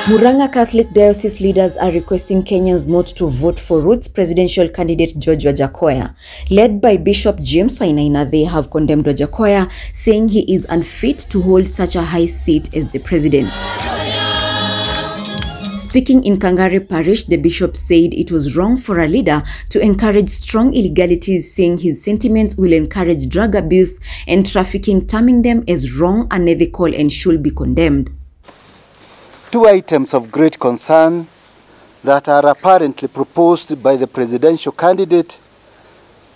Murang'a Catholic Diocese leaders are requesting Kenyans not to vote for Roots presidential candidate George Wajackoya. Led by Bishop James Wainaina, they have condemned Wajackoya, saying he is unfit to hold such a high seat as the president. Speaking in Kangare Parish, the bishop said it was wrong for a leader to encourage strong illegalities, saying his sentiments will encourage drug abuse and trafficking, terming them as wrong, unethical, and should be condemned. Two items of great concern that are apparently proposed by the presidential candidate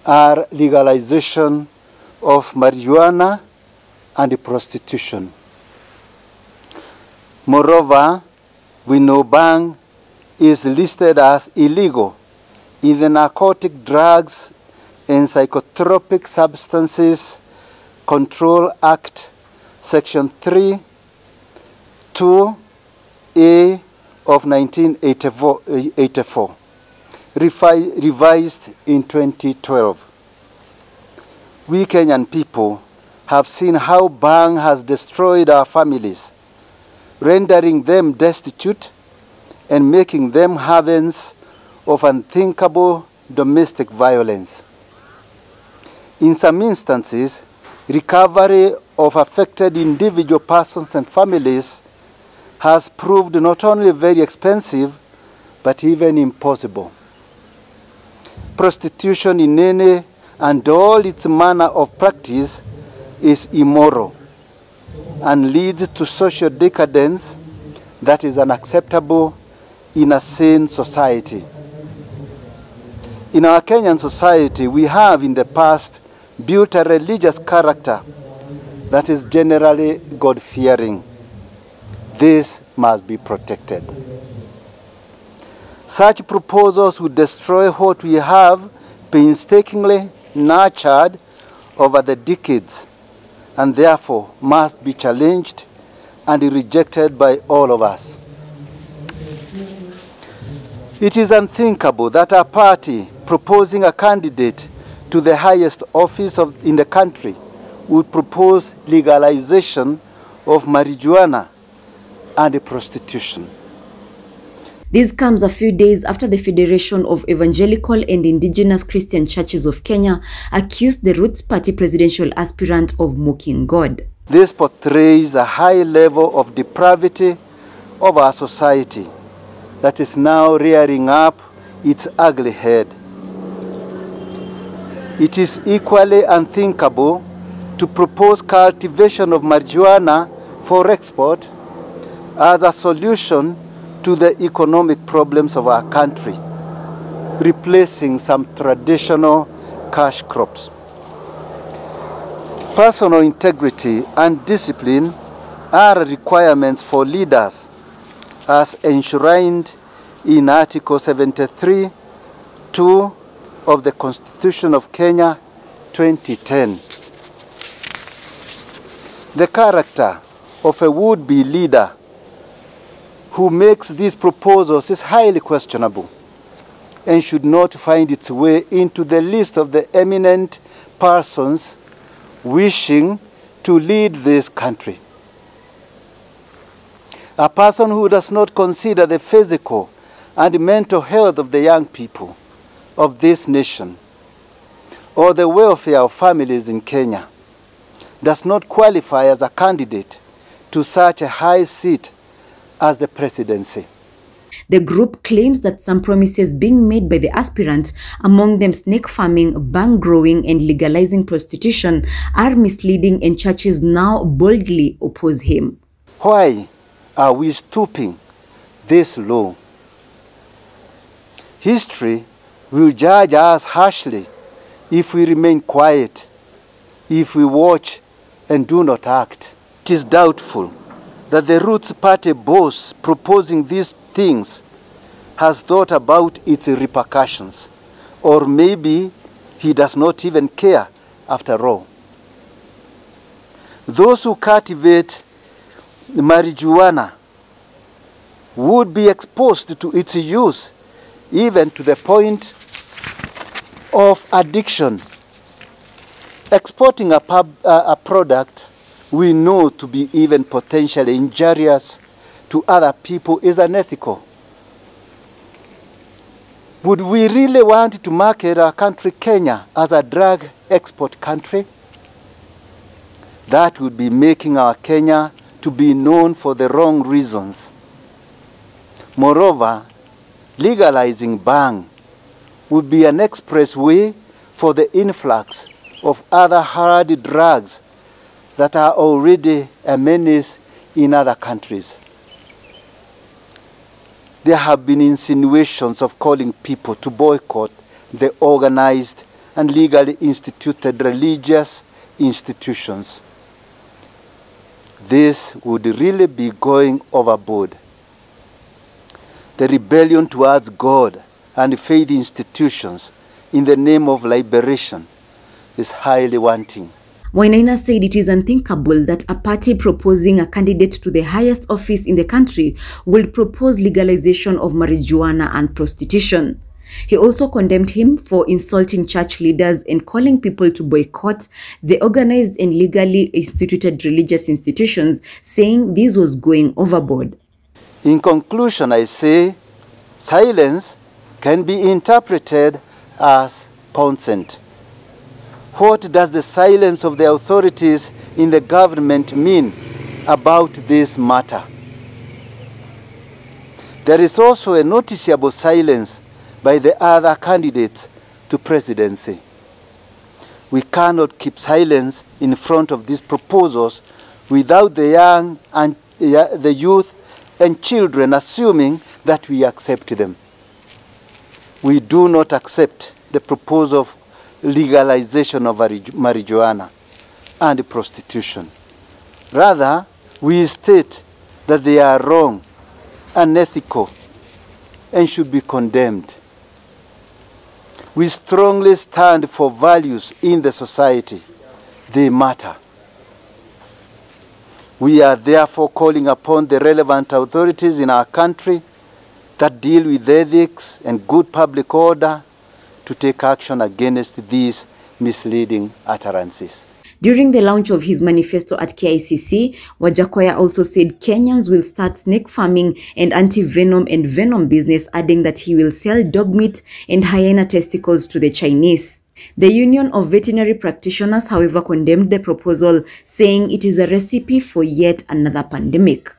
are legalization of marijuana and prostitution. Moreover, we know bang is listed as illegal in the Narcotic Drugs and Psychotropic Substances Control Act, Section 3, 2, A of 1984, revised in 2012. We Kenyan people have seen how bang has destroyed our families, rendering them destitute and making them havens of unthinkable domestic violence. In some instances, recovery of affected individual persons and families has proved not only very expensive, but even impossible. Prostitution in any and all its manner of practice is immoral and leads to social decadence that is unacceptable in a sane society. In our Kenyan society, we have in the past built a religious character that is generally God-fearing. This must be protected. Such proposals would destroy what we have painstakingly nurtured over the decades, and therefore must be challenged and rejected by all of us. It is unthinkable that a party proposing a candidate to the highest office in the country would propose legalization of marijuana and prostitution. This comes a few days after the Federation of Evangelical and Indigenous Christian Churches of Kenya accused the Roots Party presidential aspirant of mocking God. This portrays a high level of depravity of our society that is now rearing up its ugly head. It is equally unthinkable to propose cultivation of marijuana for export as a solution to the economic problems of our country, replacing some traditional cash crops. Personal integrity and discipline are requirements for leaders as enshrined in Article 73(2) of the Constitution of Kenya 2010. The character of a would-be leader who makes these proposals is highly questionable and should not find its way into the list of the eminent persons wishing to lead this country. A person who does not consider the physical and mental health of the young people of this nation or the welfare of families in Kenya does not qualify as a candidate to such a high seat as the presidency. The group claims that some promises being made by the aspirant, among them snake farming, bang growing, and legalizing prostitution, are misleading, and churches now boldly oppose him. Why are we stooping this low? History will judge us harshly if we remain quiet, if we watch and do not act. It is doubtful that the Roots Party boss proposing these things has thought about its repercussions, or maybe he does not even care after all. Those who cultivate marijuana would be exposed to its use, even to the point of addiction. Exporting a product we know to be even potentially injurious to other people is unethical. Would we really want to market our country, Kenya, as a drug export country? That would be making our Kenya to be known for the wrong reasons. Moreover, legalizing bhang would be an express way for the influx of other hard drugs that are already a menace in other countries. There have been insinuations of calling people to boycott the organized and legally instituted religious institutions. This would really be going overboard. The rebellion towards God and faith institutions in the name of liberation is highly wanting. Wainaina said it is unthinkable that a party proposing a candidate to the highest office in the country will propose legalization of marijuana and prostitution. He also condemned him for insulting church leaders and calling people to boycott the organized and legally instituted religious institutions, saying this was going overboard. In conclusion, I say silence can be interpreted as consent. What does the silence of the authorities in the government mean about this matter? There is also a noticeable silence by the other candidates to presidency. We cannot keep silence in front of these proposals without the young and the youth and children assuming that we accept them. We do not accept the proposal of legalization of marijuana and prostitution. Rather, we state that they are wrong, unethical, and should be condemned. We strongly stand for values in the society. They matter. We are therefore calling upon the relevant authorities in our country that deal with ethics and good public order to take action against these misleading utterances. During the launch of his manifesto at KICC, Wajackoya also said Kenyans will start snake farming and anti-venom and venom business, adding that he will sell dog meat and hyena testicles to the Chinese. The Union of Veterinary Practitioners, however, condemned the proposal, saying it is a recipe for yet another pandemic.